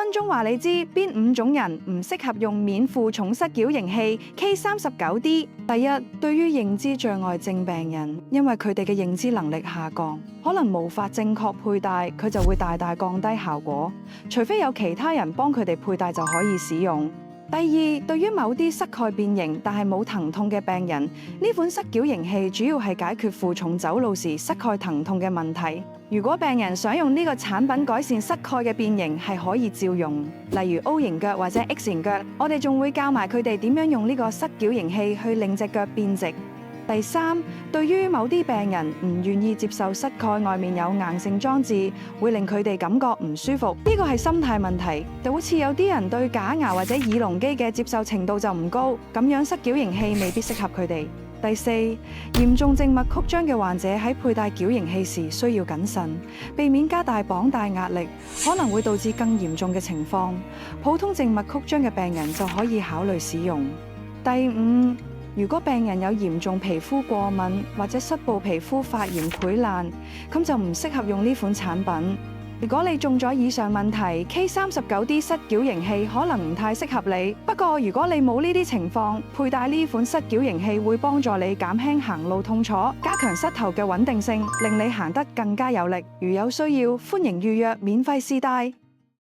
分鐘話你知邊5種人唔適合用免負重失矯形器 K39D。第一，對於認知障礙症病人，因為佢哋嘅認知能力下降，可能無法正確佩戴，佢就會大大降低效果，除非有其他人幫佢哋佩戴就可以使用。第二，對於某啲膝蓋變形但係冇疼痛嘅病人，呢款失矯形器主要係解決負重走路時膝蓋疼痛嘅問題。如果病人想用呢個產品改善膝蓋嘅變形，係可以照用。例如 O 型腳或者 X 型腳，我哋仲會教埋佢哋點樣用呢個失矯形器去令隻腳變直。第三，對於某啲病人唔願意接受膝蓋外面有硬性裝置，會令佢哋感覺唔舒服。呢個係心態問題，就好似有啲人對假牙或者耳聾機嘅接受程度就唔高，咁樣失矯形器未必適合佢哋。第四，嚴重靜脈曲張嘅患者喺佩戴矯形器時需要謹慎，避免加大綁帶壓力，可能會導致更嚴重嘅情況。普通靜脈曲張嘅病人就可以考慮使用。第五，如果病人有嚴重皮膚過敏或者膝部皮膚發炎潰爛，咁就唔適合用呢款產品。如果你中咗以上問題 ，K39D 失矯形器可能唔太適合你。不過如果你冇呢啲情況，佩戴呢款失矯形器會幫助你減輕行路痛楚，加強膝頭嘅穩定性，令你行得更加有力。如有需要，歡迎預約免費試戴。